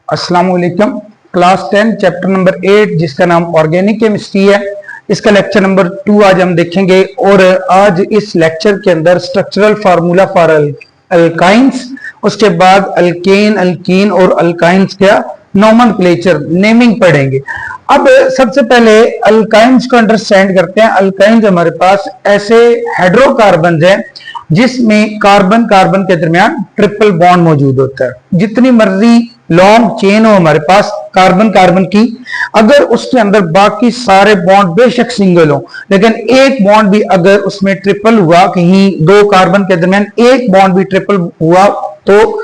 अस्सलाम वालेकुम। Class 10 chapter number 8 जिसका नाम ऑर्गेनिक केमिस्ट्री है, इसका लेक्चर नंबर 2 आज हम देखेंगे। और आज इस लेक्चर के अंदर स्ट्रक्चरल फार्मूला फॉर अल्काइंस, उसके बाद अल्केन, अल्कीन और अल्काइंस का नोमेनक्लेचर, नेमिंग पढ़ेंगे। अब सबसे पहले अल्काइंस को अंडरस्टैंड करते हैं। अल्काइंस हमारे पास ऐसे हाइड्रोकार्बन हैं जिसमें कार्बन कार्बन के दरमियान ट्रिपल बॉन्ड मौजूद होता है। जितनी मर्जी लॉन्ग चेन हो हमारे पास कार्बन कार्बन की, अगर उसके अंदर बाकी सारे बॉन्ड बेशक सिंगल हो, लेकिन एक बॉन्ड भी अगर उसमें ट्रिपल हुआ, कहीं दो कार्बन के दरमियान एक बॉन्ड भी ट्रिपल हुआ, तो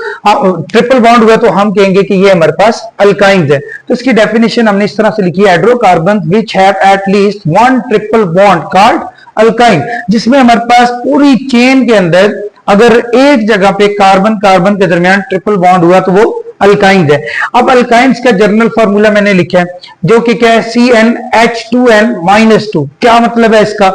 ट्रिपल बॉन्ड हुआ तो हम कहेंगे कि ये हमारे पास अल्काइंस है। तो इसकी डेफिनेशन हमने इस तरह से लिखी है, hydrocarbon which have at least one triple bond called alkyne. जिसमें हमारे पास पूरी चेन के अंदर अगर एक जगह पे कार्बन कार्बन के दरमियान ट्रिपल बॉन्ड हुआ तो वो अल्काइंस है। अब अल्काइंस का जनरल फार्मूला मैंने लिखा है, जो कि क्या है, CnH2n-2। क्या मतलब है इसका?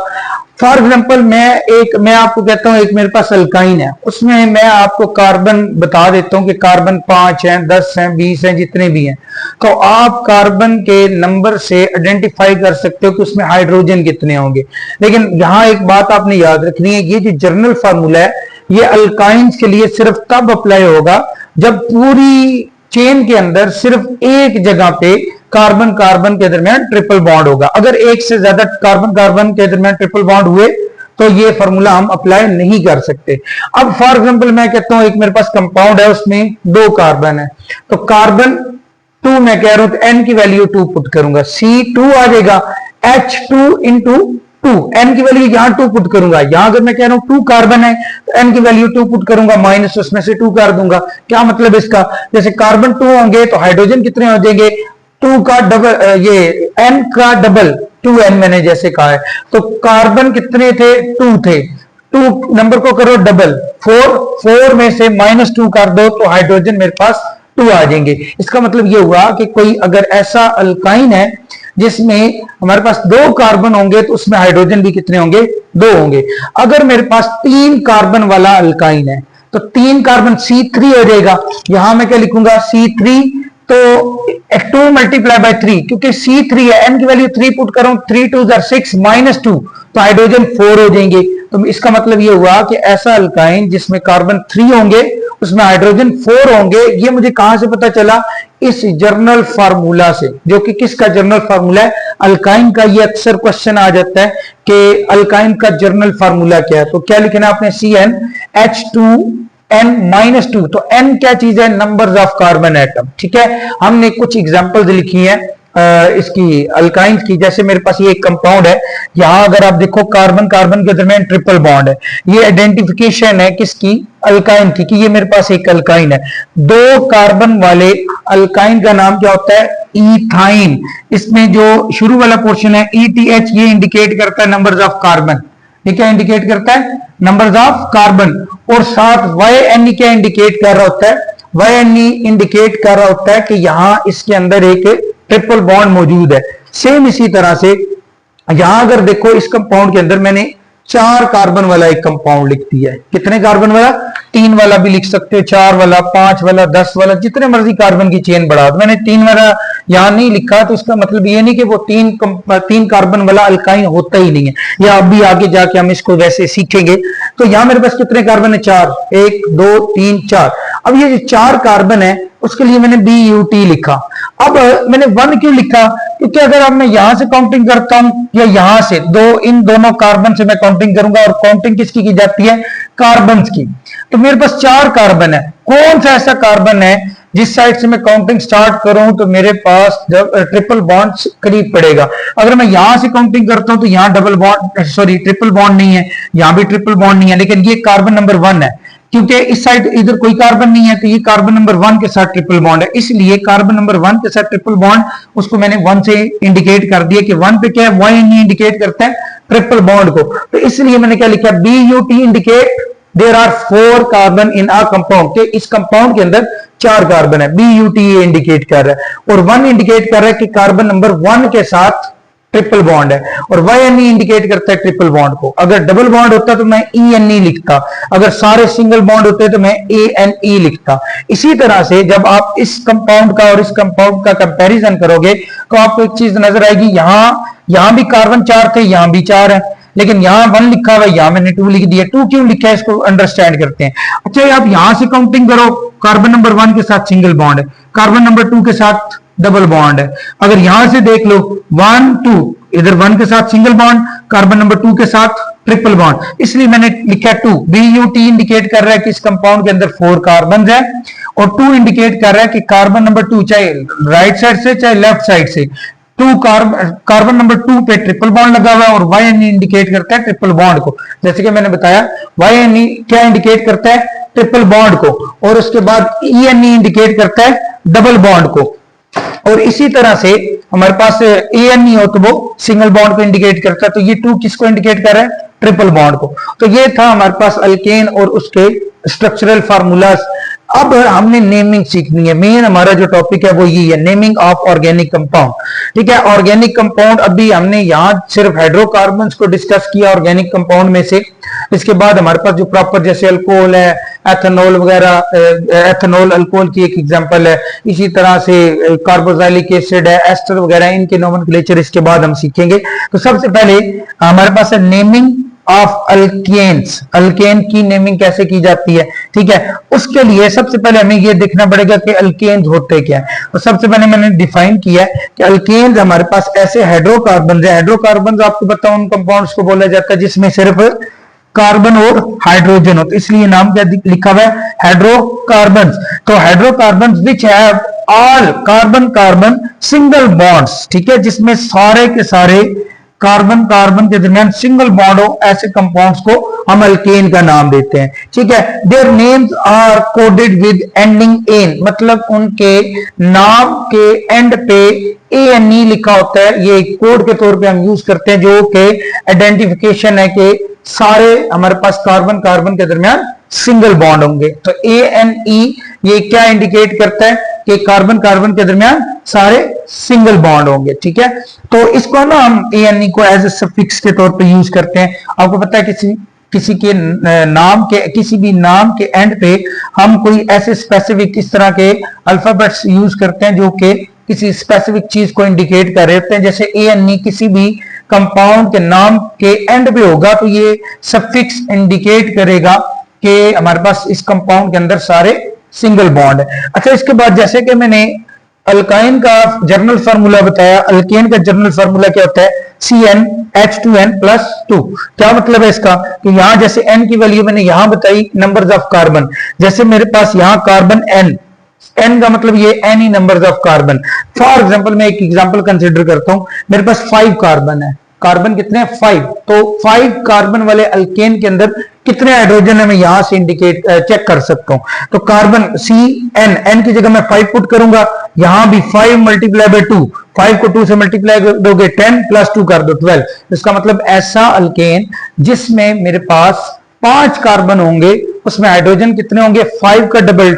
फॉर एग्जाम्पल मैं आपको कहता हूं एक मेरे पास अल्काइन है, उसमें मैं आपको कार्बन बता देता हूं कि कार्बन 5 हैं, 10 हैं, 20 हैं, जितने भी हैं, तो आप कार्बन के नंबर से आइडेंटिफाई कर सकते हो कि उसमें हाइड्रोजन कितने होंगे। लेकिन यहां एक बात आपने याद रखनी है, ये जो जनरल फार्मूला है ये अल्काइंस के लिए सिर्फ तब अप्लाई होगा जब पूरी चेन के अंदर सिर्फ एक जगह पे कार्बन कार्बन के दरमियान ट्रिपल बॉन्ड होगा। अगर एक से ज्यादा कार्बन कार्बन के दरमियान ट्रिपल बॉन्ड हुए तो ये फॉर्मूला हम अप्लाई नहीं कर सकते। अब फॉर एग्जांपल मैं कहता हूं एक मेरे पास कंपाउंड है, उसमें 2 कार्बन है, तो कार्बन 2 मैं कह रहा हूं तो n की वैल्यू 2 पुट करूंगा, C2 आ जाएगा, H2 इंटू 2, n की वैल्यू यहां 2 पुट करूंगा। यहां अगर मैं कह रहा हूं 2 कार्बन है तो n की वैल्यू 2 पुट करूंगा, माइनस उसमें से 2 कर दूंगा। क्या मतलब इसका? जैसे कार्बन 2 होंगे तो हाइड्रोजन कितने हो जाएंगे? 2 का डबल, ये n का डबल 2n मैंने जैसे कहा है। तो कार्बन कितने थे? 2 थे। 2 नंबर को करो डबल, 4 में से -2 कर दो तो हाइड्रोजन मेरे पास 2 आ जाएंगे। इसका मतलब ये हुआ कि कोई अगर ऐसा अल्काइन है जिसमें हमारे पास 2 कार्बन होंगे तो उसमें हाइड्रोजन भी कितने होंगे? 2 होंगे। अगर मेरे पास 3 कार्बन वाला अल्काइन है तो 3 कार्बन C3 हो जाएगा। यहां मैं क्या लिखूंगा? C3, तो 2 मल्टीप्लाई बाय 3, क्योंकि C3 है, n की वैल्यू 3 पुट करूं, 3 2 6 -2 तो हाइड्रोजन 4 हो जाएंगे। तो इसका मतलब ये हुआ कि ऐसा अल्काइन जिसमें कार्बन 3 होंगे उसमें हाइड्रोजन 4 होंगे। ये मुझे कहां से पता चला? इस जर्नल फार्मूला से, जो कि किसका जर्नल फार्मूला है? अल्काइन का। ये अक्सर क्वेश्चन आ जाता है कि अल्काइन का जर्नल फार्मूला क्या है, तो क्या लिखना है आपने? CnH2n-2। तो n क्या चीज है? Numbers of carbon atom. ठीक है, हमने कुछ एग्जांपल्स लिखी हैं इसकी अल्काइन की। जैसे मेरे पास ये एक कंपाउंड है, यहां अगर आप देखो कार्बन कार्बन के दरमियान ट्रिपल बॉन्ड है। ये आइडेंटिफिकेशन है किसकी? अल्काइन की, कि ये मेरे पास एक अल्काइन है। 2 कार्बन वाले अल्काइन का नाम क्या होता है? इथाइन। इसमें जो शुरू वाला पोर्शन है ETH, ये इंडिकेट करता है नंबर्स ऑफ कार्बन। ये क्या इंडिकेट करता है? Numbers of carbon. और साथ YNE क्या इंडिकेट कर रहा होता है? YNE इंडिकेट कर रहा होता है कि यहां इसके अंदर एक ट्रिपल बॉन्ड मौजूद है। सेम इसी तरह से यहां अगर देखो इस कंपाउंड के अंदर मैंने 4 कार्बन वाला एक कंपाउंड लिख दिया है। कितने कार्बन वाला? 3 वाला भी लिख सकते हो, 4 वाला, 5 वाला, 10 वाला, जितने मर्जी कार्बन की चेन बढ़ा दो। मैंने 3 वाला यहां नहीं लिखा तो इसका मतलब ये नहीं कि वो 3 कार्बन वाला अल्काइन होता ही नहीं है, या अभी आगे जाके हम इसको वैसे सीखेंगे। तो यहां मेरे पास कितने कार्बन है? 4, 1 2 3 4। अब ये जो 4 कार्बन है उसके लिए मैंने BUT लिखा। अब मैंने 1 क्यों लिखा? क्योंकि अगर अब मैं यहां से काउंटिंग करता हूं या यहां से, इन दोनों कार्बन से मैं काउंटिंग करूंगा, और काउंटिंग किसकी की जाती है? कार्बन की। तो मेरे पास 4 कार्बन है। कौन सा ऐसा कार्बन है जिस साइड से मैं काउंटिंग स्टार्ट करूं तो मेरे पास जब ट्रिपल बॉन्ड करीब पड़ेगा? अगर मैं यहां से काउंटिंग करता हूं तो यहां ट्रिपल बॉन्ड नहीं है, यहां भी ट्रिपल बॉन्ड नहीं है, लेकिन ये कार्बन नंबर 1 है। क्योंकि इस साइड इधर कोई कार्बन नहीं है तो ये कार्बन नंबर 1 के साथ ट्रिपल बॉन्ड है, इसलिए कार्बन नंबर 1 के साथ ट्रिपल बॉन्ड उसको मैंने 1 से इंडिकेट कर दिया कि 1 पे क्या है? YNE इंडिकेट करता है ट्रिपल बॉन्ड को। तो इसलिए मैंने क्या लिखा? BUT indicate there are 4 carbon in a compound, के इस कंपाउंड के अंदर 4 कार्बन है। BUT इंडिकेट कर रहा है, और 1 इंडिकेट कर रहा है कि कार्बन नंबर 1 के साथ ट्रिपल बॉन्ड है, और YNE इंडिकेट करता है ट्रिपल बॉन्ड को। अगर डबल बॉन्ड होता तो मैं ENE लिखता, अगर सारे सिंगल बॉन्ड होते तो मैं ANE लिखता। इसी तरह से जब आप इस कंपाउंड का और इस कंपाउंड का कंपैरिजन करोगे तो आपको एक चीज नजर आएगी, यहां भी कार्बन 4 थे, यहां भी 4 है, लेकिन यहां 1 लिखा हुआ है, यहां मैंने 2 लिख दिया। 2 क्यों लिखा है इसको अंडरस्टैंड करते हैं। अच्छा, आप यहां से काउंटिंग करो, कार्बन नंबर 1 के साथ सिंगल बॉन्ड है, कार्बन नंबर 2 के साथ डबल बॉन्ड है। अगर यहां से देख लो 1 2, इधर 1 के साथ सिंगल बॉन्ड, कार्बन नंबर 2 के साथ ट्रिपल बॉन्ड, इसलिए मैंने लिखा 2। BUT इंडिकेट कर रहा है कि इस कंपाउंड के अंदर 4 कार्बन है, और 2 इंडिकेट कर रहा है कि कार्बन नंबर 2 चाहे राइट साइड से चाहे लेफ्ट साइड से 2 कार्बन नंबर 2 पे ट्रिपल बॉन्ड लगा हुआ है, और YNE इंडिकेट करता है ट्रिपल बॉन्ड को। जैसे कि मैंने बताया, YNE क्या इंडिकेट करता है, ट्रिपल बॉन्ड को, और उसके बाद ENE इंडिकेट करता है डबल बॉन्ड को। और इसी तरह से हमारे पास ANE हो तो वो सिंगल बॉन्ड को इंडिकेट करता है, तो ये 2 किसको इंडिकेट कर रहा है, ट्रिपल बॉन्ड को। तो ये था हमारे पास अल्केन और उसके स्ट्रक्चरल फार्मूलाज। अब हमने नेमिंग सीखनी है, मेन हमारा जो टॉपिक है वो ये है, नेमिंग ऑफ ऑर्गेनिक कंपाउंड। ठीक है, ऑर्गेनिक कंपाउंड अभी हमने यहां सिर्फ हाइड्रोकार्बन्स को डिस्कस किया ऑर्गेनिक कंपाउंड में से। इसके बाद हमारे पास जो प्रॉपर जैसे अल्कोहल है, एथेनॉल वगैरह, एथेनॉल अल्कोहल की एक एग्जांपल है, इसी तरह से कार्बोक्सिलिक एसिड है, एस्टर वगैरह, इनके नोमेनक्लेचर इसके बाद हम सीखेंगे। तो सबसे पहले हमारे पास है नेमिंग ऑफ अल्केन्स, अल्केन की नेमिंग कैसे की जाती है। ठीक है, उसके लिए सबसे पहले हमें यह देखना पड़ेगा कि अल्केन्स होते क्या है। तो सबसे पहले मैंने डिफाइन किया है कि अल्केन्स हमारे पास ऐसे हाइड्रोकार्बन है, हाइड्रोकार्बन आपको पता है उन कंपाउंड्स को बोला जाता है जिसमें सिर्फ कार्बन और हाइड्रोजन हो, तो इसलिए नाम क्या लिखा हुआ है, हाइड्रोकार्बन। तो hydrocarbon which have all carbon carbon single bonds, ठीक है, जिसमें सारे के सारे कार्बन कार्बन के दरमियान सिंगल बॉन्ड हो, ऐसे कंपाउंड्स को हम अल्केन का नाम देते हैं। ठीक है, their names are coded with ending ane, मतलब उनके नाम के एंड पे ANE लिखा होता है, ये कोड के तौर पे हम यूज करते हैं, जो कि आइडेंटिफिकेशन है कि सारे हमारे पास कार्बन कार्बन के दरमियान सिंगल बॉन्ड होंगे। तो ANE ये क्या इंडिकेट करता है कि कार्बन कार्बन के दरमियान सारे सिंगल बॉन्ड होंगे। ठीक है, तो इसको ना हम ANE को एज ए सफिक्स के तौर पे यूज करते हैं। आपको पता है किसी के नाम के, किसी भी नाम के एंड पे हम कोई ऐसे स्पेसिफिक इस तरह के अल्फाबेट्स यूज करते हैं जो कि किसी स्पेसिफिक चीज को इंडिकेट कर रहे होते हैं। जैसे ANE किसी भी कंपाउंड के नाम के एंड पे होगा तो ये सफिक्स इंडिकेट करेगा कि हमारे पास इस कंपाउंड के अंदर सारे सिंगल बॉन्ड है। अच्छा, इसके बाद जैसे कि मैंने अल्काइन का जर्नल फार्मूला बताया, अल्केन का जर्नल फार्मूला क्या होता है, CnH2n+2। क्या मतलब है इसका कि यहां जैसे n की वैल्यू मैंने यहां बताई नंबर्स ऑफ कार्बन, जैसे मेरे पास यहां कार्बन n का मतलब ये n he numbers of carbon. For example मैं एक एग्जांपल कंसीडर करता हूं, मेरे पास 5 कार्बन है, कार्बन कितने हैं 5, तो 5 कार्बन वाले अल्केन के अंदर कितने हाइड्रोजन है मैं यहां से इंडिकेट चेक कर सकता हूं। तो कार्बन CN की जगह मैं 5 पुट करूंगा, यहां भी 5 मल्टीप्लाई बाय 2, 5 को 2 से मल्टीप्लाई दोगे 10 प्लस 2 कर दो 12। इसका मतलब ऐसा अल्केन जिसमें मेरे पास 5 कार्बन होंगे, उसमें हाइड्रोजन कितने होंगे, 5 का डबल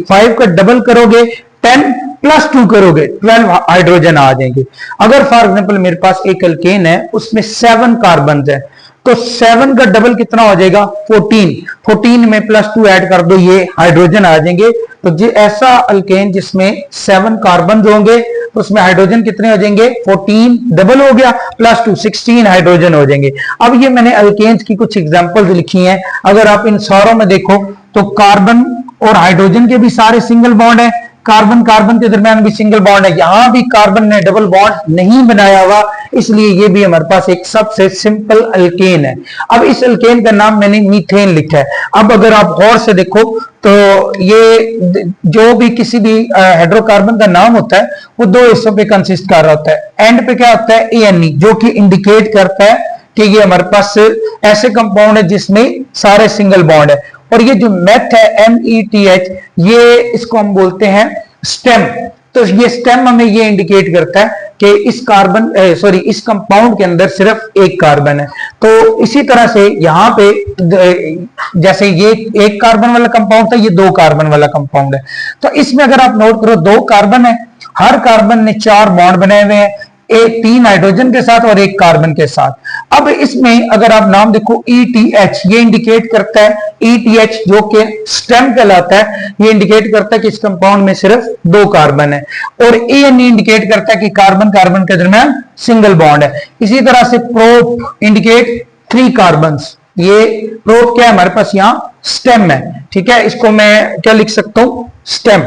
5 का डबल करोगे 10 प्लस 2 करोगे 12 हाइड्रोजन आ जाएंगे। अगर फॉर एग्जांपल मेरे पास एक अल्केन है उसमें 7 कार्बन है, तो 7 का डबल कितना हो जाएगा 14 में प्लस 2 ऐड कर दो, ये हाइड्रोजन आ जाएंगे। तो ये ऐसा अल्केन जिसमें 7 कार्बन होंगे तो उसमें हाइड्रोजन कितने हो जाएंगे 14 डबल हो गया प्लस 2 16 हाइड्रोजन हो जाएंगे। अब ये मैंने अल्केन्स की कुछ एग्जांपल्स लिखी हैं, अगर आप इन सारों में देखो तो कार्बन और हाइड्रोजन के भी सारे सिंगल बॉन्ड है, कार्बन कार्बन के दरमियान भी सिंगल बॉन्ड है, यहां भी कार्बन ने डबल बॉन्ड नहीं बनाया हुआ, इसलिए ये भी हमारे पास एक सबसे सिंपल अल्केन है। अब इस अल्केन का नाम मैंने मीथेन लिखा है। अब अगर आप गौर से देखो तो ये जो भी किसी भी हाइड्रोकार्बन का नाम होता है वो 2 हिस्सों पे कंसिस्ट कर रहा होता है। एंड पे क्या होता है ANE, जो कि इंडिकेट करता है कि ये हमारे पास ऐसे कंपाउंड है जिसमें सारे सिंगल बॉन्ड है। और ये जो मेथ है METH, ये इसको हम बोलते हैं स्टेम। तो ये स्टेम हमें ये इंडिकेट करता है कि इस कंपाउंड के अंदर सिर्फ एक कार्बन है। तो इसी तरह से यहाँ पे जैसे ये एक कार्बन वाला कंपाउंड था, ये 2 कार्बन वाला कंपाउंड है। तो इसमें अगर आप नोट करो 2 कार्बन है, हर कार्बन ने 4 बॉन्ड बनाए हुए हैं, एक 3 हाइड्रोजन के साथ और एक कार्बन के साथ। अब इसमें अगर आप नाम देखो ETH, ये इंडिकेट करता है, ETH जो कि स्टेम कहलाता है, ये इंडिकेट करता है कि इस कंपाउंड में सिर्फ 2 कार्बन है। और ANE इंडिकेट करता है कि कार्बन कार्बन के दरमियान सिंगल बॉन्ड है। इसी तरह से प्रोप इंडिकेट 3 कार्बन। ये प्रोप क्या है हमारे पास, यहां स्टेम है, ठीक है। इसको मैं क्या लिख सकता हूं, स्टेम,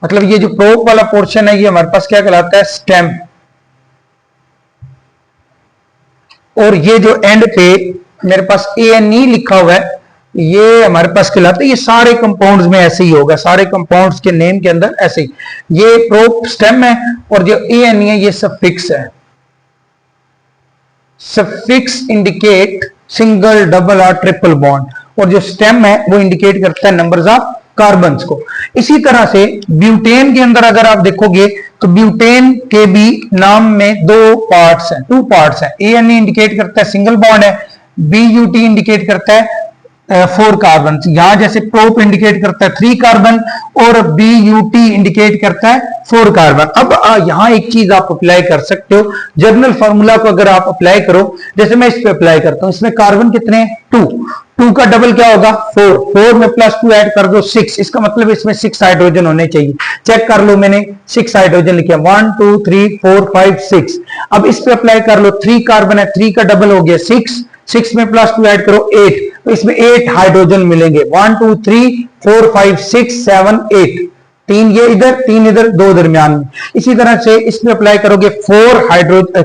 मतलब ये जो प्रोप वाला पोर्शन है ये हमारे पास क्या कहलाता है, स्टेम। और ये जो एंड पे मेरे पास ANE लिखा हुआ है, ये हमारे पास कहलाता है, ये सारे कंपाउंड्स में ऐसे ही होगा, सारे कंपाउंड्स के नेम के अंदर ऐसे ही। ये प्रोप स्टेम है और जो ANE है ये सफिक्स है। सफिक्स इंडिकेट सिंगल, डबल और ट्रिपल बॉन्ड, और जो स्टेम है वो इंडिकेट करता है नंबर्स ऑफ कार्बन्स को। इसी तरह से ब्यूटेन के अंदर अगर आप देखोगे तो ब्यूटेन के भी नाम में 2 पार्ट्स हैं, 2 पार्ट्स हैं। ANE इंडिकेट करता है सिंगल बॉन्ड है, BUT इंडिकेट करता है 4 कार्बन। यहां जैसे प्रोप इंडिकेट करता है 3 कार्बन और BUT इंडिकेट करता है 4 कार्बन। अब यहां एक चीज आप अप्लाई कर सकते हो, जर्नल फार्मूला को अगर आप अप्लाई करो, जैसे मैं इस पे अप्लाई करता हूं, इसमें कार्बन कितने हैं, 2 का डबल क्या होगा 4 में +2 ऐड कर दो 6, इसका मतलब इसमें 6 हाइड्रोजन होने चाहिए। चेक कर लो, मैंने 6 हाइड्रोजन लिखे, 1 2 3 4 5 6। अब इस पे अप्लाई कर लो, 3 कार्बन है, 3 का डबल हो गया 6 में +2 ऐड करो 8, तो इसमें 8 हाइड्रोजन मिलेंगे। 1 2 3 4 5 6 7 8, 3 ये इधर 3 इधर, 2 दरमियान में। इसी तरह से इसमें अप्लाई करोगे 4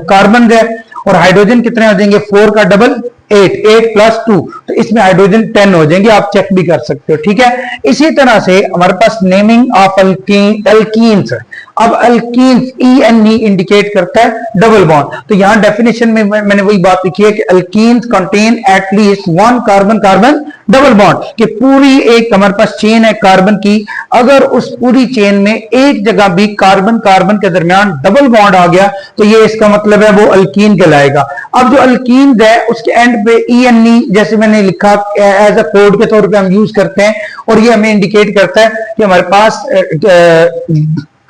कार्बन है और हाइड्रोजन कितने हो जाएंगे, 4 का डबल 8 +2, तो इसमें हाइड्रोजन 10 हो जाएंगे, आप चेक भी कर सकते हो, ठीक है। इसी तरह से हमारे पास नेमिंग ऑफ अल्कीन्स। अब अल्कीन्स ENE इंडिकेट करता है डबल बॉन्ड, तो यहां डेफिनेशन में मैंने वही बात लिखी है कि alkenes contain at least 1 carbon carbon double bond, कि पूरी एक हमारे पास चेन है कार्बन की, अगर उस पूरी चेन में एक जगह भी कार्बन कार्बन के दरमियान डबल बॉन्ड आ गया तो ये इसका मतलब है वो अल्कीन कहलाएगा। अब जो अल्कीन है उसके एंड पे ENE जैसे मैंने लिखा एज अ कोड के तौर पे हम यूज करते हैं, और ये हमें इंडिकेट करता है कि हमारे पास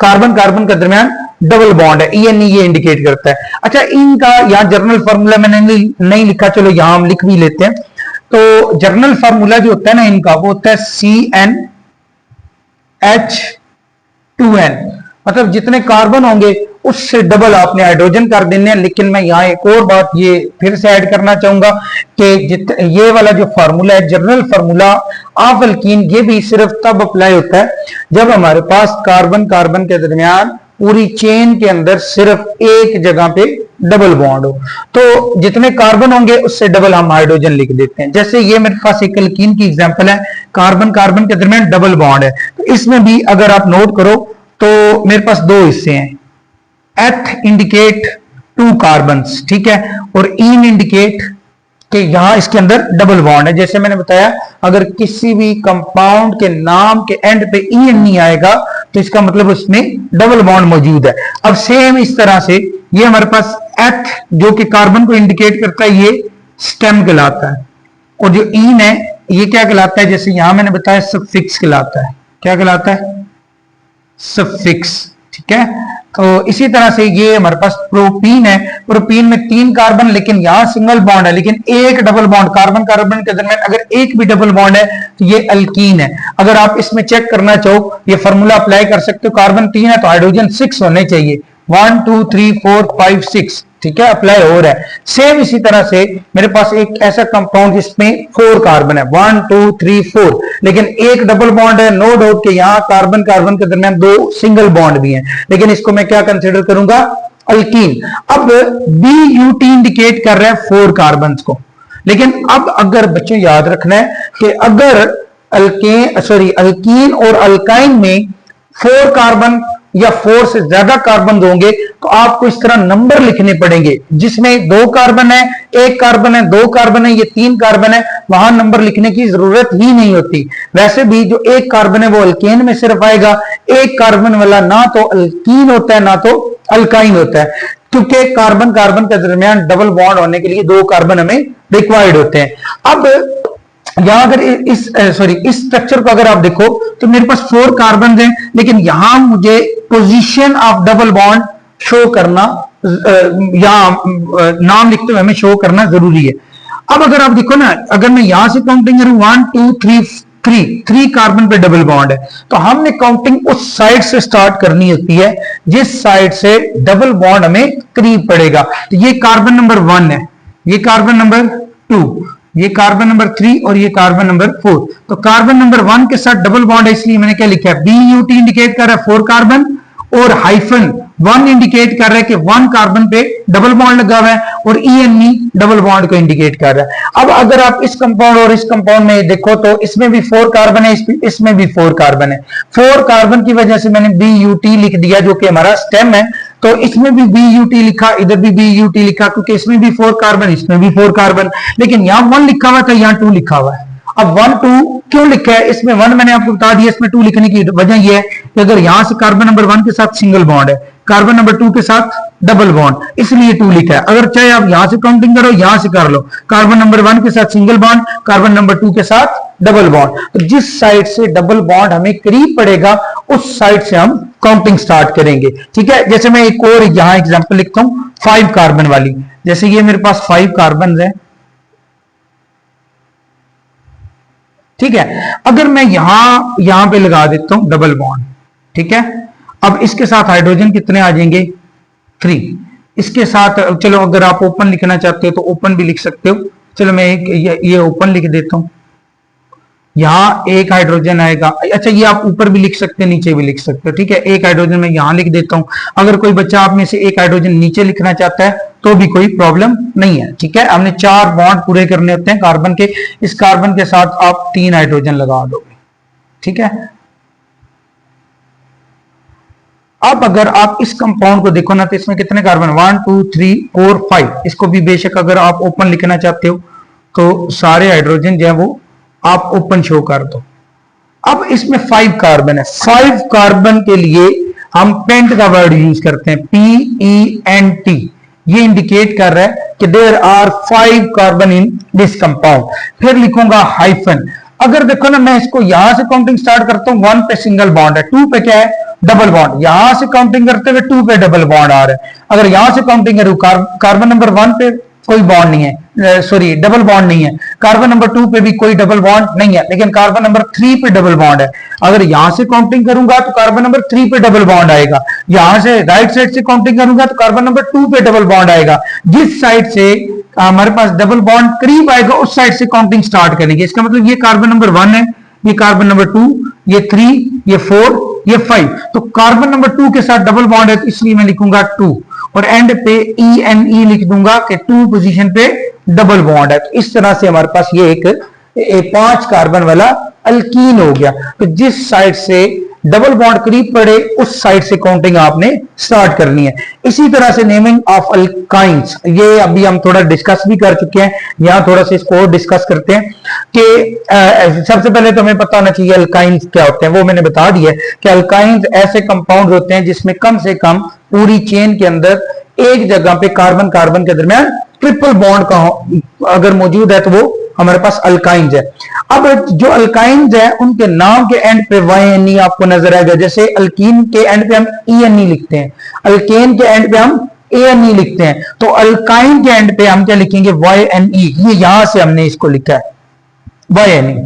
कार्बन कार्बन के दरमियान डबल बॉन्ड है, ENE ये इंडिकेट करता है। अच्छा, इनका यहाँ जर्नल फार्मूला मैंने नहीं लिखा, चलो यहां हम लिख भी लेते हैं। तो जर्नल फार्मूला जो होता है ना इनका, वो होता है CnH2n, मतलब जितने कार्बन होंगे उससे डबल आपने हाइड्रोजन कर देने हैं। लेकिन मैं यहाँ एक और बात ये फिर से ऐड करना चाहूंगा कि ये वाला जो फार्मूला है, जर्नल फार्मूला ऑफ अल्कीन, ये भी सिर्फ तब अप्लाई होता है जब हमारे पास कार्बन कार्बन के दरमियान पूरी चेन के अंदर सिर्फ एक जगह पे डबल बॉन्ड हो। तो जितने कार्बन होंगे उससे डबल हम हाइड्रोजन लिख देते हैं। जैसे ये मेरे पास एक अल्कीन की एग्जांपल है, कार्बन कार्बन के दरमियान डबल बॉन्ड है, तो इसमें भी अगर आप नोट करो तो मेरे पास 2 हिस्से हैं। एथ इंडिकेट 2 कार्बन, ठीक है, और ईन इंडिकेट कि यहां इसके अंदर डबल बॉन्ड है। जैसे मैंने बताया, अगर किसी भी कंपाउंड के नाम के एंड पे EN नहीं आएगा तो इसका मतलब उसमें डबल बॉन्ड मौजूद है। अब सेम इस तरह से ये हमारे पास एथ जो कि कार्बन को इंडिकेट करता है, ये स्टेम कहलाता है, और जो ईन है ये क्या कहलाता है, जैसे यहां मैंने बताया सफिक्स कहलाता है। क्या कहलाता है, सफिक्स, ठीक है। तो इसी तरह से ये हमारे पास प्रोपीन है, प्रोपीन में 3 कार्बन, लेकिन यहां सिंगल बॉन्ड है, लेकिन एक डबल बॉन्ड कार्बन कार्बन के दरमियान अगर एक भी डबल बॉन्ड है तो ये अल्कीन है। अगर आप इसमें चेक करना चाहो, ये फॉर्मूला अप्लाई कर सकते हो, कार्बन 3 है तो हाइड्रोजन 6 होने चाहिए, 1 2 3 4 5 6, ठीक है, अप्लाई हो रहा है। सेम इसी तरह से मेरे पास एक ऐसा कंपाउंड जिसमें 4 कार्बन है, 1 2 3 4, लेकिन एक डबल बॉन्ड है, नो डाउट कि यहां कार्बन कार्बन के दरमियान 2 सिंगल बॉन्ड भी हैं, लेकिन इसको मैं क्या कंसिडर करूंगा, अल्कीन। अब BUT इंडिकेट कर रहा है 4 कार्बन को, लेकिन अब अगर बच्चों याद रखना है कि अगर अल्कीन और अल्काइन में 4 कार्बन या 4 से ज्यादा कार्बन होंगे तो आपको इस तरह नंबर लिखने पड़ेंगे, जिसमें 2 कार्बन है, 1 कार्बन है, 2 कार्बन है, ये 3 कार्बन है, वहां नंबर लिखने की जरूरत ही नहीं होती। वैसे भी जो 1 कार्बन है वो अल्केन में सिर्फ आएगा, 1 कार्बन वाला ना तो अल्कीन होता है ना तो अल्काइन होता है, क्योंकि कार्बन कार्बन के दरमियान डबल बॉन्ड होने के लिए 2 कार्बन हमें रिक्वायर्ड होते हैं। अब यहां अगर इस स्ट्रक्चर को अगर आप देखो तो मेरे पास 4 कार्बन हैं, लेकिन यहां मुझे position of double bond show करना या नाम लिखते हुए हमें शो करना जरूरी है। अब अगर आप देखो ना, अगर मैं यहां से काउंटिंग करूं 1 2 3 3 कार्बन पे डबल बॉन्ड है, तो हमने काउंटिंग उस साइड से स्टार्ट करनी होती है जिस साइड से डबल बॉन्ड हमें करीब पड़ेगा। तो ये कार्बन नंबर 1 है, ये कार्बन नंबर 2, ये कार्बन नंबर 3 और ये कार्बन नंबर 4। तो कार्बन नंबर 1 के साथ डबल बॉन्ड है, इसलिए मैंने क्या लिखा है, BUT इंडिकेट कर रहा है 4 कार्बन, और हाइफन 1 इंडिकेट कर रहा है कि 1 कार्बन पे डबल बॉन्ड लगा हुआ है, और ENE डबल बॉन्ड को इंडिकेट कर रहा है। अब अगर आप इस कंपाउंड और इस कंपाउंड में देखो तो इसमें भी 4 कार्बन है, इसमें भी 4 कार्बन है। 4 कार्बन की वजह से मैंने BUT लिख दिया जो कि हमारा स्टेम है, तो इसमें भी BUT लिखा, इधर भी BUT लिखा, क्योंकि इसमें भी 4 कार्बन, इसमें भी 4 कार्बन, लेकिन यहां 1 लिखा हुआ था, यहां 2 लिखा हुआ है। अब 1 2 क्यों लिखा है, इसमें 1 मैंने आपको बता दिया, इसमें 2 लिखने की वजह यह है कि अगर यहां से कार्बन नंबर 1 के साथ सिंगल बॉन्ड है, कार्बन नंबर 2 के साथ डबल बॉन्ड, इसलिए 2 लिखा है। अगर चाहे आप यहां से काउंटिंग करो, यहां से कर लो, कार्बन नंबर 1 के साथ सिंगल बॉन्ड, कार्बन नंबर 2 के साथ डबल बॉन्ड, तो जिस साइड से डबल बॉन्ड हमें करीब पड़ेगा उस साइड से हम काउंटिंग स्टार्ट करेंगे। ठीक है, जैसे मैं एक और यहां एग्जांपल लिखता हूं 5 कार्बन वाली, जैसे ये मेरे पास 5 कार्बन है। ठीक है, अगर मैं यहां पे लगा देता हूं डबल बॉन्ड, ठीक है, अब इसके साथ हाइड्रोजन कितने आ जाएंगे, 3। इसके साथ चलो अगर आप ओपन लिखना चाहते हो तो ओपन भी लिख सकते हो, चलो मैं एक ये ओपन लिख देता हूं, यहां एक हाइड्रोजन आएगा। अच्छा, ये आप ऊपर भी लिख सकते हैं, नीचे भी लिख सकते हो। ठीक है, एक हाइड्रोजन मैं यहां लिख देता हूं। अगर कोई बच्चा आप में से एक हाइड्रोजन नीचे लिखना चाहता है तो भी कोई प्रॉब्लम नहीं है। ठीक है, हमने 4 बॉन्ड पूरे करने होते हैं कार्बन के, इस कार्बन के साथ आप 3 हाइड्रोजन लगा दोगे। ठीक है, अब अगर आप इस कंपाउंड को देखो ना तो इसमें कितने कार्बन, 1 2 3 4 5। इसको भी बेशक अगर आप ओपन लिखना चाहते हो तो सारे हाइड्रोजन जो है वो आप ओपन शो कर दो। अब इसमें 5 कार्बन है, 5 कार्बन के लिए हम पेंट का वर्ड यूज करते हैं, PENT। ये इंडिकेट कर रहा है कि there are 5 carbon in this compound. फिर लिखूंगा हाइफन। अगर देखो ना, मैं इसको यहां से काउंटिंग स्टार्ट करता हूं, 1 पे सिंगल बॉन्ड है, 2 पे क्या है, डबल बॉन्ड। यहां से काउंटिंग करते हुए 2 पे डबल बॉन्ड आ रहा है। अगर यहां से काउंटिंग करूं, कार्बन नंबर 1 पे कोई बॉन्ड नहीं है, सॉरी डबल बॉन्ड नहीं है, कार्बन नंबर 2 पे भी कोई डबल बॉन्ड नहीं है, लेकिन कार्बन नंबर 3 पे डबल बॉन्ड है। अगर यहां से काउंटिंग करूंगा तो कार्बन नंबर 3 पे डबल बॉन्ड आएगा, यहां से राइट साइड से काउंटिंग करूंगा तो कार्बन नंबर 2 पे डबल बॉन्ड आएगा। जिस साइड से हमारे पास डबल बॉन्ड करीब आएगा उस साइड से काउंटिंग स्टार्ट करेंगे। इसका मतलब ये कार्बन नंबर 1 है, ये कार्बन नंबर 2, ये 3, ये 4, ये 5। तो कार्बन नंबर 2 के साथ डबल बॉन्ड है तो इसलिए मैं लिखूंगा 2, और एंड पे ENE लिख दूंगा कि 2 पोजीशन पे डबल बॉन्ड है। तो इस तरह से हमारे पास ये एक 5 कार्बन वाला अल्कीन हो गया। तो जिस साइड से डबल बॉन्ड करीब पड़े उस साइड से काउंटिंग आपने स्टार्ट करनी है। इसी तरह से नेमिंग ऑफ अल्काइंस, ये अभी हम थोड़ा डिस्कस भी कर चुके हैं, यहां थोड़ा सा इसको और डिस्कस करते हैं कि सबसे पहले तो हमें पता होना चाहिए अल्काइंस क्या होते हैं। वो मैंने बता दिया कि अल्काइंस ऐसे कंपाउंड होते हैं जिसमें कम से कम पूरी चेन के अंदर एक जगह पे कार्बन कार्बन के दरमियान ट्रिपल बॉन्ड का अगर मौजूद है तो वो हमारे पास अल्काइंस है। अब जो अल्काइंस है उनके नाम के एंड पे YNE आपको नजर आएगा। जैसे अल्कीन के एंड पे हम ENE लिखते हैं, अल्केन के एंड पे हम ANE लिखते हैं, तो अल्काइन के एंड पे हम क्या लिखेंगे, YNE। ये यहां से हमने इसको लिखा है YNE।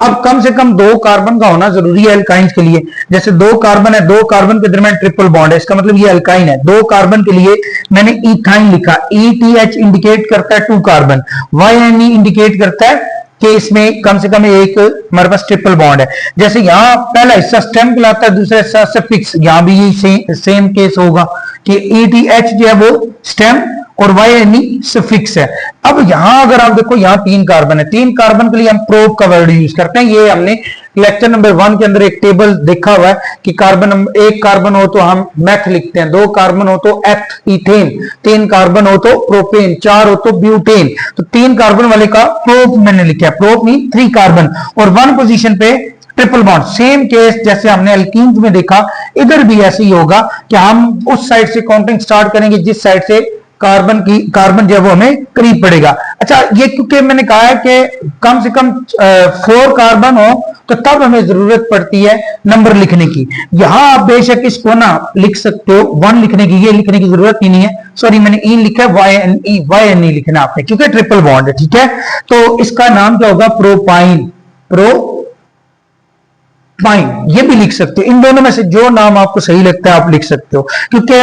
अब कम से कम 2 कार्बन का होना जरूरी है अल्काइंस के लिए। जैसे 2 कार्बन है, 2 कार्बन के दरमियान ट्रिपल बॉन्ड है, इसका मतलब ये अल्काइन है। 2 कार्बन के लिए मैंने इथाइन लिखा, ETH इंडिकेट करता है 2 कार्बन, YNE इंडिकेट करता है कि इसमें कम से कम एक हमारे पास ट्रिपल बॉन्ड है। जैसे यहां पहला हिस्सा स्टेम कहलाता है, दूसरा हिस्सा सफिक्स, यहां भी ये सेम केस होगा कि ETH जो है वो स्टेम और YNE सफिक्स है। अब यहां अगर आप देखो, यहां 3 कार्बन है, 3 कार्बन के लिए हम प्रोब का वर्ड यूज करते हैं। ये हमने लेक्चर नंबर 1 के अंदर एक टेबल देखा हुआ है कि कार्बन नंबर 1 कार्बन हो तो हम मेथ लिखते हैं, 2 कार्बन हो तो एथ इथेन, 3 कार्बन हो तो प्रोपेन, 4 हो तो ब्यूटेन। तो 3 कार्बन वाले का प्रोब मैंने लिखा है, प्रोब मीन 3 कार्बन, और 1 पोजीशन पे ट्रिपल बॉन्ड। सेम केस जैसे हमने अल्कीन्स में देखा, इधर भी ऐसे ही होगा कि हम उस साइड से काउंटिंग स्टार्ट करेंगे जिस साइड से कार्बन जो है वो हमें करीब पड़ेगा। अच्छा, ये क्योंकि मैंने कहा है कि कम से कम 4 कार्बन हो तो तब हमें जरूरत पड़ती है नंबर लिखने की। यहां आप बेशक इसको ना लिख सकते हो 1 लिखने की, ये लिखने की जरूरत ही नहीं है, सॉरी मैंने ई लिखा है, YNE लिखना आपने, क्योंकि ट्रिपल बॉन्ड है, ठीक है। तो इसका नाम क्या होगा, प्रोपाइन, ये भी लिख सकते हो। इन दोनों में से जो नाम आपको सही लगता है आप लिख सकते हो, क्योंकि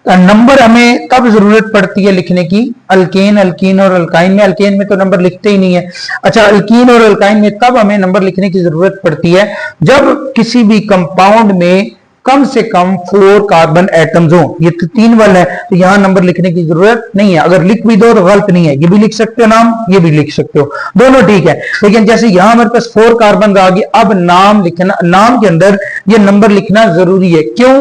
नंबर हमें तब जरूरत पड़ती है लिखने की, अल्केन, अल्कीन और अल्काइन में। अल्केन में तो नंबर लिखते ही नहीं है। अच्छा, अल्कीन और अल्काइन में तब हमें नंबर लिखने की जरूरत पड़ती है जब किसी भी कंपाउंड में कम से कम 4 कार्बन एटम्स हो। ये तो 3 वाला है, तो यहां नंबर लिखने की जरूरत नहीं है। अगर लिख भी दो तो गलत नहीं है, ये भी लिख सकते हो नाम, ये भी लिख सकते हो, दोनों ठीक है। लेकिन जैसे यहां हमारे पास 4 कार्बन आ गए, अब नाम लिखना, नाम के अंदर ये नंबर लिखना जरूरी है। क्यों?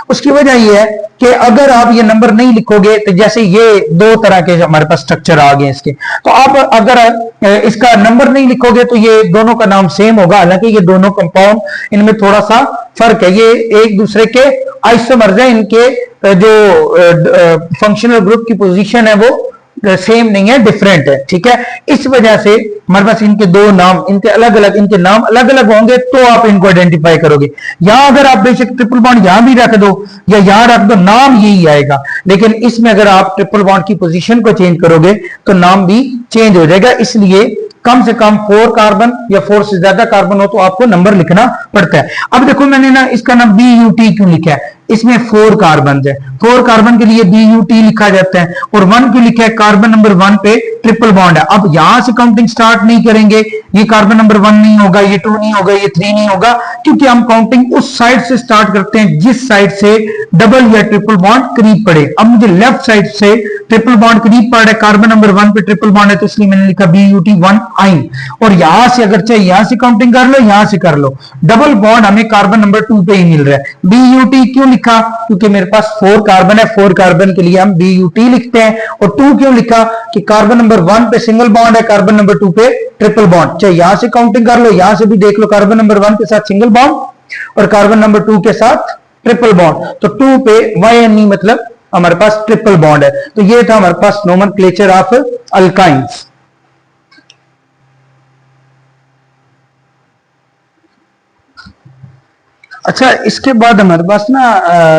उसकी वजह यह है कि अगर आप ये नंबर नहीं लिखोगे तो जैसे ये 2 तरह के हमारे पास स्ट्रक्चर आ गए इसके, तो आप अगर इसका नंबर नहीं लिखोगे तो ये दोनों का नाम सेम होगा, हालांकि ये दोनों कंपाउंड इनमें थोड़ा सा फर्क है, ये एक दूसरे के आइसोमर्स है, इनके जो फंक्शनल ग्रुप की पोजीशन है वो सेम नहीं है, डिफरेंट है, ठीक है। इस वजह से हमारे पास इनके 2 नाम, इनके नाम अलग अलग होंगे तो आप इनको आइडेंटिफाई करोगे। यहां अगर आप बेशक ट्रिपल बॉन्ड यहां भी रख दो या यहां रख दो, नाम यही आएगा, लेकिन इसमें अगर आप ट्रिपल बॉन्ड की पोजीशन को चेंज करोगे तो नाम भी चेंज हो जाएगा। इसलिए कम से कम 4 कार्बन या 4 से ज्यादा कार्बन हो तो आपको नंबर लिखना पड़ता है। अब देखो मैंने ना इसका नाम BUT क्यों लिखा है, इसमें 4 कार्बन है, 4 कार्बन के लिए BUT लिखा जाता है, और 1 क्यों लिखा है, कार्बन नंबर 1 पे ट्रिपल बॉन्ड है। अब यहां से काउंटिंग स्टार्ट नहीं करेंगे, ये कार्बन नंबर 1 नहीं होगा, ये 2 नहीं होगा, ये 3 नहीं होगा, क्योंकि हम काउंटिंग उस साइड से स्टार्ट करते हैं जिस साइड से डबल या ट्रिपल बॉन्ड करीब पड़े। अब मुझे लेफ्ट साइड से ट्रिपल बॉन्ड करीब पड़ रहा है, कार्बन नंबर 1 पे ट्रिपल बॉन्ड है, तो इसलिए मैंने लिखा BUT 1 आइन। और यहां से अगर चाहे यहां से काउंटिंग कर लो, यहां से कर लो, डबल बॉन्ड हमें कार्बन नंबर 2 पे ही मिल रहा है। BUT क्यों लिखा, क्योंकि मेरे पास 4 कार्बन है, 4 कार्बन के लिए हम BUT लिखते हैं। और 2 क्यों लिखा, कि कार्बन नंबर 1 पे सिंगल बॉन्ड है, कार्बन नंबर 2 पे ट्रिपल बॉन्ड। चाहे यहां से काउंटिंग कर लो, यहां से भी देख लो, कार्बन नंबर 1 के साथ सिंगल बॉन्ड और कार्बन नंबर 2 के साथ ट्रिपल बॉन्ड, तो 2 पे YNE मतलब हमारे पास ट्रिपल बॉन्ड है। तो ये था हमारे पास नोमेनक्लेचर ऑफ अल्काइंस। अच्छा, इसके बाद हमारे पास ना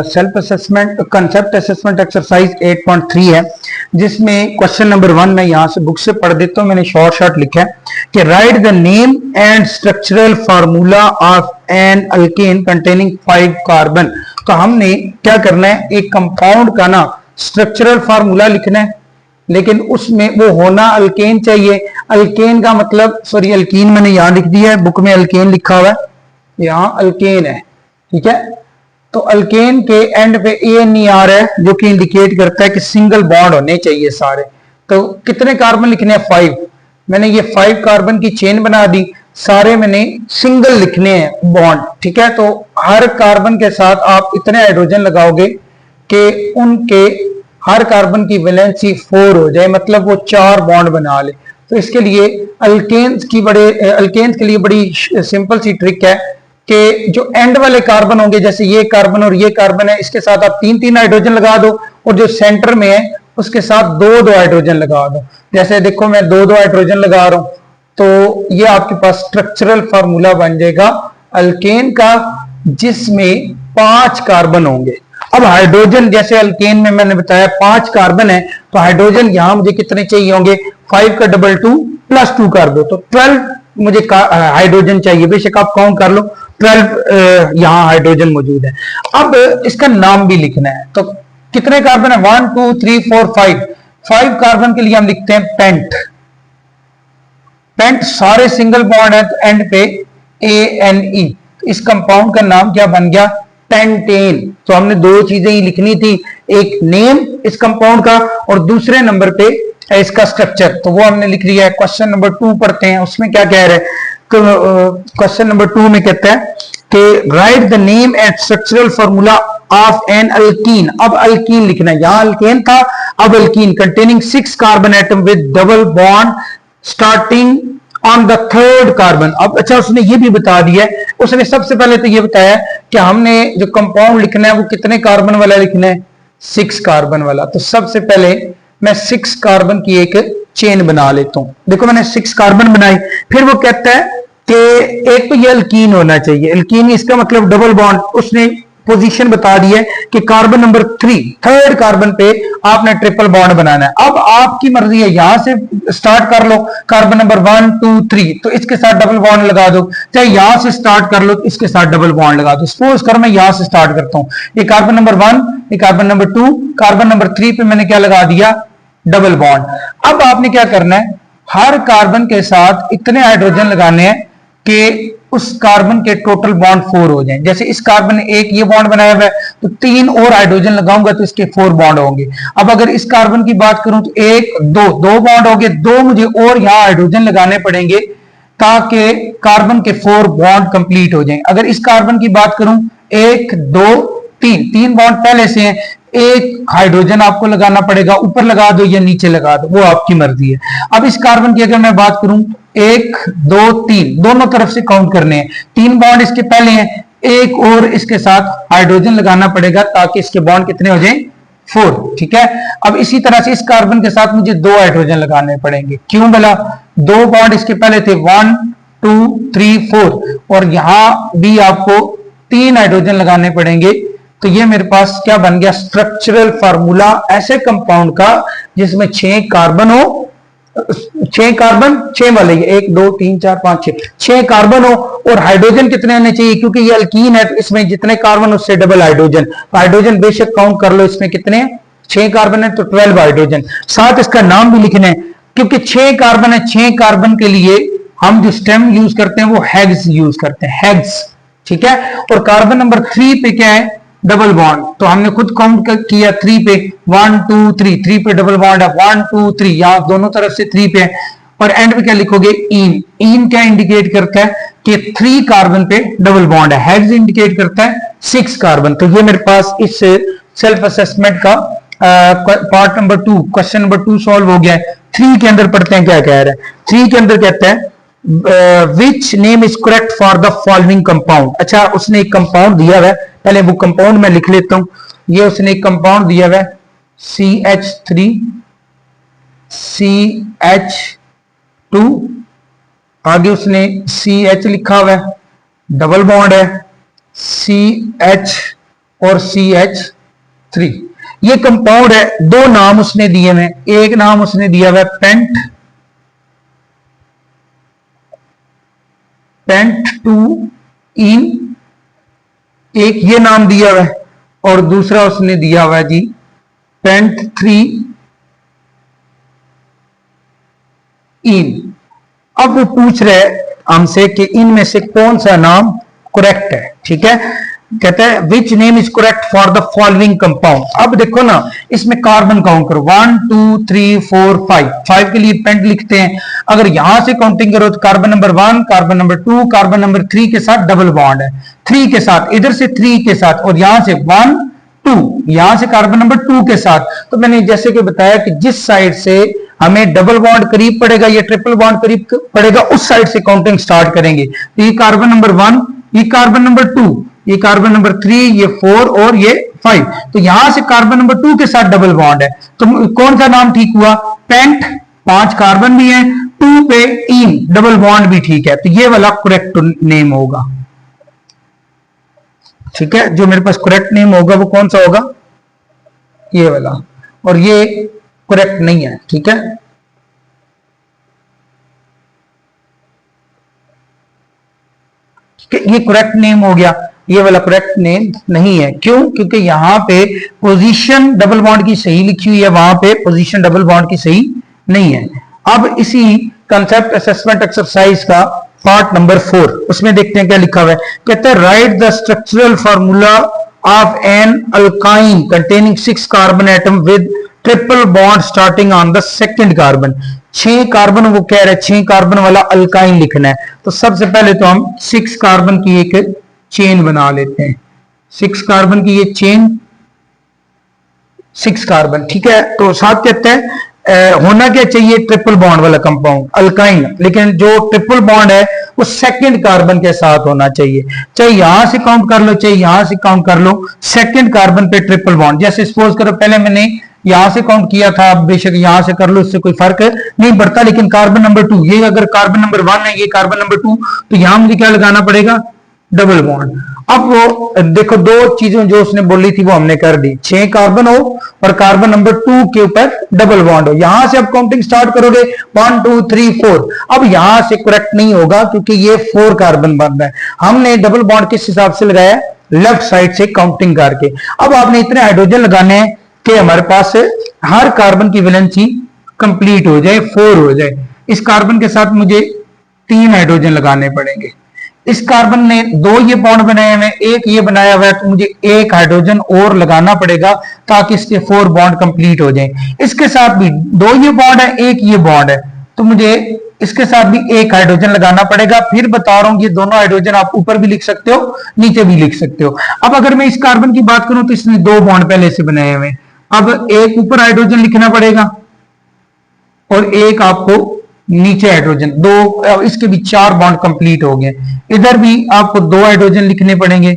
self assessment, concept assessment exercise 8.3 है, जिसमें क्वेश्चन नंबर 1 मैं यहां से बुक से पढ़ देता हूं, मैंने शॉर्ट लिखा है कि write the name and structural formula of an alkane containing 5 carbon. तो हमने क्या करना है, एक कंपाउंड का ना स्ट्रक्चरल फार्मूला लिखना है, लेकिन उसमें वो होना अल्केन चाहिए। अल्केन का मतलब, सॉरी अल्कीन मैंने यहां लिख दिया है, बुक में अल्केन लिखा हुआ है, यहां अल्केन है, ठीक है। तो अल्केन के एंड पे ANE आ रहा है, जो कि इंडिकेट करता है कि सिंगल बॉन्ड होने चाहिए सारे। तो कितने कार्बन लिखने हैं, 5। मैंने ये 5 कार्बन की चेन बना दी, सारे मैंने सिंगल लिखने हैं बॉन्ड, ठीक है। तो हर कार्बन के साथ आप इतने हाइड्रोजन लगाओगे कि उनके हर कार्बन की वैलेंसी 4 हो जाए, मतलब वो 4 बॉन्ड बना ले। तो इसके लिए अल्केन्स के लिए बड़ी सिंपल सी ट्रिक है कि जो एंड वाले कार्बन होंगे, जैसे ये कार्बन और ये कार्बन है, इसके साथ आप 3-3 हाइड्रोजन लगा दो, और जो सेंटर में है उसके साथ 2-2 हाइड्रोजन लगा दो। जैसे देखो मैं 2-2 हाइड्रोजन लगा रहा हूं, तो ये आपके पास स्ट्रक्चरल फार्मूला बन जाएगा अल्केन का, जिसमें 5 कार्बन होंगे। अब हाइड्रोजन, जैसे अल्केन में मैंने बताया 5 कार्बन है, तो हाइड्रोजन यहां मुझे कितने चाहिए होंगे, 5 का डबल 2 प्लस 2 कर दो, तो 12 मुझे हाइड्रोजन चाहिए। बेशक आप काउंट कर लो, 12 यहां हाइड्रोजन मौजूद है। अब इसका नाम भी लिखना है, तो कितने कार्बन है, 1 2 3 4 5। 5 कार्बन के लिए हम लिखते हैं पेंट। पेंट सारे सिंगल बॉन्ड है, तो एंड पे ANE। इस कंपाउंड का नाम क्या बन गया, पेंटेन। तो हमने 2 चीजें ही लिखनी थी, एक नेम इस कंपाउंड का और दूसरे नंबर पे इसका स्ट्रक्चर, तो वो हमने लिख लिया है। क्वेश्चन नंबर 2 पढ़ते हैं, उसमें क्या कह रहे हैं। क्वेश्चन नंबर 2 में कहता है कि write the name and structural formula of an alkene. अब अल्कीन लिखना है, यहां अल्केन था, अब alkene containing 6 carbon atom with double bond starting on the 3rd carbon. अब अच्छा, उसने ये भी बता दिया है, उसने सबसे पहले तो ये बताया कि हमने जो कंपाउंड लिखना है वो कितने कार्बन वाला लिखना है, 6 कार्बन वाला। तो सबसे पहले मैं 6 कार्बन की एक चेन बना लेता हूं। देखो मैंने 6 कार्बन बनाई, फिर वो कहता है कि एक तो ये अल्कीन होना चाहिए, अल्कीन इसका मतलब डबल बॉन्ड, उसने पोजीशन बता दी है कि कार्बन नंबर 3 थर्ड कार्बन पे आपने ट्रिपल बॉन्ड बनाना है। अब आपकी मर्जी है, यहां से स्टार्ट कर लो कार्बन नंबर 1 2 3 तो इसके साथ डबल बॉन्ड लगा दो, चाहे यहां से स्टार्ट कर लो तो इसके साथ डबल बॉन्ड लगा दो। सपोज कर मैं यहां से स्टार्ट करता हूं, ये कार्बन नंबर 1, ये कार्बन नंबर 2, कार्बन नंबर 3 पे मैंने क्या लगा दिया, डबल बॉन्ड। अब आपने क्या करना है, हर कार्बन के साथ इतने हाइड्रोजन लगाने हैं कि उस कार्बन के टोटल बॉन्ड 4 हो जाएं। जैसे इस कार्बन ने एक ये बॉन्ड बनाया हुआ है तो 3 और हाइड्रोजन लगाऊंगा तो इसके 4 बॉन्ड होंगे। अब अगर इस कार्बन की बात करूं तो 1 2 दो बॉन्ड हो गए, 2 मुझे और यहां हाइड्रोजन लगाने पड़ेंगे ताकि कार्बन के 4 बॉन्ड कंप्लीट हो जाएं। अगर इस कार्बन की बात करूं 1 2 3 बॉन्ड पहले से हैं, एक हाइड्रोजन आपको लगाना पड़ेगा, ऊपर लगा दो या नीचे लगा दो, वो आपकी मर्जी है। अब इस कार्बन की अगर मैं बात करूं 1 2 3 दोनों तरफ से काउंट करने हैं, 3 बॉन्ड इसके पहले हैं, एक और इसके साथ हाइड्रोजन लगाना पड़ेगा ताकि इसके बॉन्ड कितने हो जाएं, 4। ठीक है, अब इसी तरह से इस कार्बन के साथ मुझे 2 हाइड्रोजन लगाने पड़ेंगे। क्यों बोला, 2 बॉन्ड इसके पहले थे 1 2 3 4 और यहां भी आपको 3 हाइड्रोजन लगाने पड़ेंगे। तो ये मेरे पास क्या बन गया, स्ट्रक्चरल फार्मूला ऐसे कंपाउंड का जिसमें 6 कार्बन हो, 6 कार्बन 6 वाले 1 2 3 4 5 6 कार्बन हो और हाइड्रोजन कितने होने चाहिए, क्योंकि ये अल्कीन है तो इसमें जितने कार्बन उससे डबल हाइड्रोजन। हाइड्रोजन बेशक काउंट कर लो, इसमें कितने 6 कार्बन है तो 12 हाइड्रोजन। साथ इसका नाम भी लिखना है क्योंकि 6 कार्बन है, 6 कार्बन के लिए हम जो स्टेम यूज करते हैं वो हेग्स यूज करते हैं, हेग्स। ठीक है, और कार्बन नंबर 3 पे क्या है, डबल बॉन्ड। तो हमने खुद काउंट किया 3 पे, 1 2 3 पे डबल बॉन्ड है, 1 2 3 यहां दोनों तरफ से 3 पे है। और एंड पे क्या लिखोगे, इन। इन क्या इंडिकेट करता है कि 3 कार्बन पे डबल बॉन्ड है, हेक्स इंडिकेट करता है 6 कार्बन। तो ये मेरे पास इस सेल्फ असेसमेंट का part number 2 question number 2 solve हो गया है। 3 के अंदर पढ़ते हैं क्या कह रहा है। 3 के अंदर कहता है which name is correct for the following compound. अच्छा, उसने एक कंपाउंड दिया हुआ है, पहले वो कंपाउंड मैं लिख लेता हूं। ये उसने एक कंपाउंड दिया हुआ है CH3 CH2, आगे उसने CH लिखा हुआ है, डबल बॉन्ड है CH और CH3। ये कंपाउंड है, 2 नाम उसने दिए हुए, एक नाम उसने दिया हुआ है पेंट 2 इन, एक ये नाम दिया हुआ है और दूसरा उसने दिया हुआ है जी पेंट 3 इन। अब वो पूछ रहे हमसे कि इनमें से कौन सा नाम करेक्ट है। ठीक है, कहता है which name is correct for the following compound. अब देखो ना, इसमें कार्बन काउंट करो 1 2 3 4 5 के लिए पेंट लिखते हैं। अगर यहां से काउंटिंग करो तो carbon number 1 carbon number 2 carbon number 3 के साथ डबल बॉन्ड है, 3 के साथ, इधर से 3 के साथ और यहां से 1 2, यहां से कार्बन नंबर 2 के साथ। तो मैंने जैसे कि बताया कि जिस साइड से हमें डबल बॉन्ड करीब पड़ेगा या ट्रिपल बॉन्ड करीब पड़ेगा उस साइड से काउंटिंग स्टार्ट करेंगे। तो ये कार्बन नंबर 1, ये कार्बन नंबर 2, ये कार्बन नंबर 3, ये 4 और ये 5। तो यहां से कार्बन नंबर 2 के साथ डबल बॉन्ड है, तो कौन सा नाम ठीक हुआ, पेंट। 5 कार्बन भी है, 2 पे इन डबल बॉन्ड भी ठीक है, तो ये वाला करेक्ट नेम होगा। ठीक है, जो मेरे पास करेक्ट नेम होगा वो कौन सा होगा, ये वाला, और ये करेक्ट नहीं है। ठीक है, ये करेक्ट नेम हो गया, ये वाला करेक्ट नेम नहीं है। क्यों, क्योंकि यहां पे पोजीशन डबल बॉन्ड की सही लिखी हुई है, वहां पे पोजीशन डबल बॉन्ड की सही नहीं है। अब इसी कंसेप्ट असेसमेंट एक्सरसाइज का पार्ट नंबर 4, उसमें देखते हैं क्या लिखा हुआ है। कहते हैं write the structural formula of an alkyne containing 6 carbon atom with triple bond starting on the second carbon. 6 carbon वो कह रहे हैं, 6 कार्बन वाला अल्काइन लिखना है। तो सबसे पहले तो हम 6 कार्बन की एक चेन बना लेते हैं, 6 कार्बन की ये चेन, 6 कार्बन। ठीक है, तो साथ कहते हैं होना क्या चाहिए, ट्रिपल बॉन्ड वाला कंपाउंड अल्काइन, लेकिन जो ट्रिपल बॉन्ड है वो सेकंड कार्बन के साथ होना चाहिए। चाहे यहां से काउंट कर लो चाहे यहां से काउंट कर लो, सेकंड कार्बन पे ट्रिपल बॉन्ड। जैसे सपोज करो पहले मैंने यहां से काउंट किया था, बेशक यहां से कर लो, इससे कोई फर्क नहीं पड़ता। लेकिन कार्बन नंबर 2, ये अगर कार्बन नंबर 1 है, ये कार्बन नंबर 2, तो यहां मुझे क्या लगाना पड़ेगा, डबल बॉन्ड। अब वो देखो दो चीजें जो उसने बोली थी वो हमने कर दी, 6 कार्बन हो और कार्बन नंबर 2 के ऊपर डबल बॉन्ड हो। यहां से अब काउंटिंग स्टार्ट करोगे 1 2 3 4। अब यहां से करेक्ट नहीं होगा क्योंकि ये 4 कार्बन बन रहा है। हमने डबल बॉन्ड किस हिसाब से लगाया, लेफ्ट साइड से काउंटिंग करके। अब आपने इतने हाइड्रोजन लगाने हैं कि हमारे पास हर कार्बन की वैलेंसी कंप्लीट हो जाए, 4 हो जाए। इस कार्बन के साथ मुझे 3 हाइड्रोजन लगाने पड़ेंगे। इस कार्बन ने 2 ये बॉन्ड बनाए हुए, एक ये बनाया हुआ है, तो मुझे 1 हाइड्रोजन और लगाना पड़ेगा ताकि इसके 4 बॉन्ड कंप्लीट हो जाएं। इसके साथ भी 2 ये बॉन्ड है, 1 ये बॉन्ड है, तो मुझे इसके साथ भी 1 हाइड्रोजन लगाना पड़ेगा। फिर बता रहा हूं ये दोनों हाइड्रोजन आप ऊपर भी लिख सकते हो, नीचे भी लिख सकते हो। अब अगर मैं इस कार्बन की बात करूं तो इसने 2 बॉन्ड पहले से बनाए हुए, अब एक ऊपर हाइड्रोजन लिखना पड़ेगा और एक आपको नीचे हाइड्रोजन, 2, इसके भी 4 बॉन्ड कंप्लीट हो गए। इधर भी आपको 2 हाइड्रोजन लिखने पड़ेंगे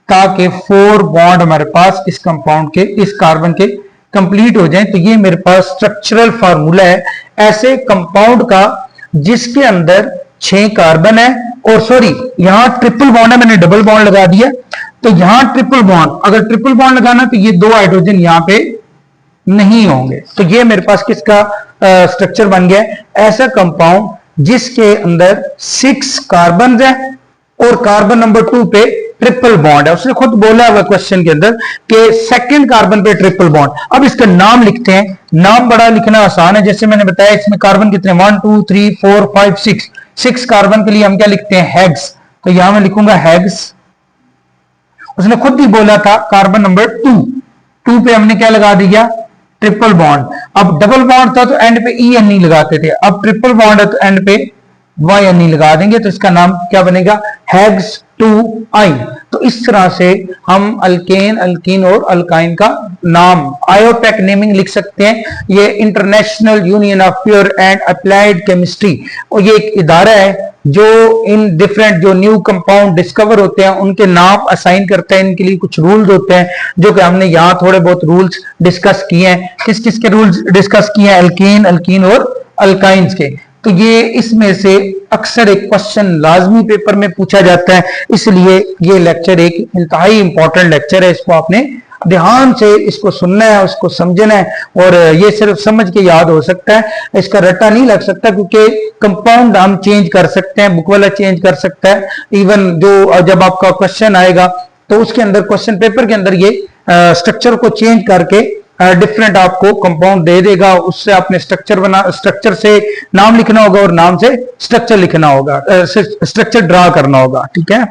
ताकि 4 बॉन्ड हमारे पास इस कंपाउंड के, इस कार्बन के कंप्लीट हो जाएं। तो ये मेरे पास स्ट्रक्चरल फार्मूला है ऐसे कंपाउंड का जिसके अंदर 6 कार्बन है, और सॉरी यहां ट्रिपल बॉन्ड है, मैंने डबल बॉन्ड लगा दिया। तो यहां ट्रिपल बॉन्ड, अगर ट्रिपल बॉन्ड लगाना तो ये 2 हाइड्रोजन यहां पे नहीं होंगे। तो ये मेरे पास किसका स्ट्रक्चर बन गया, ऐसा कंपाउंड जिसके अंदर 6 कार्बन है और कार्बन नंबर 2 पे ट्रिपल बॉन्ड है। उसने खुद बोला हुआ क्वेश्चन के अंदर कि सेकंड कार्बन पे ट्रिपल बॉन्ड। अब इसका नाम लिखते हैं, नाम बड़ा लिखना आसान है। जैसे मैंने बताया इसमें कार्बन कितने, 1 2 3 4 5 6, 6 कार्बन के लिए हम क्या लिखते हैं, हेक्स। तो यहां मैं लिखूंगा हेक्स। उसने खुद ही बोला था कार्बन नंबर 2 पे हमने क्या लगा दिया, ट्रिपल बॉन्ड। अब डबल बॉन्ड था तो एंड पे ई एन ई लगाते थे, अब ट्रिपल बॉन्ड है तो एंड पे वाई एन ई लगा देंगे, तो इसका नाम क्या बनेगा, हेक्स 2 तो इस तरह से हम अल्केन, अल्कीन और अल्काइन का नाम आयोटेक नेमिंग लिख सकते हैं। ये international union of pure and applied chemistry, और ये एक इदारा है जो इन डिफरेंट जो न्यू कंपाउंड डिस्कवर होते हैं उनके नाम असाइन करता है। इनके लिए कुछ रूल्स होते हैं जो कि हमने यहाँ थोड़े बहुत रूल्स डिस्कस किए हैं। किस किस के रूल्स डिस्कस किए हैं, अल्केन, अल्कीन और अल्काइंस के। तो ये इसमें से अक्सर एक क्वेश्चन लाजमी पेपर में पूछा जाता है, इसलिए ये लेक्चर एक इंतहाई इंपॉर्टेंट लेक्चर है। इसको आपने ध्यान से इसको सुनना है, उसको समझना है, और ये सिर्फ समझ के याद हो सकता है, इसका रट्टा नहीं लग सकता, क्योंकि कंपाउंड हम चेंज कर सकते हैं, बुक वाला चेंज कर सकता है। इवन जो जब आपका क्वेश्चन आएगा तो उसके अंदर क्वेश्चन पेपर के अंदर ये स्ट्रक्चर को चेंज करके डिफरेंट आपको कंपाउंड दे देगा। उससे आपने स्ट्रक्चर से नाम लिखना होगा और नाम से स्ट्रक्चर लिखना होगा, स्ट्रक्चर ड्रा करना होगा। ठीक है।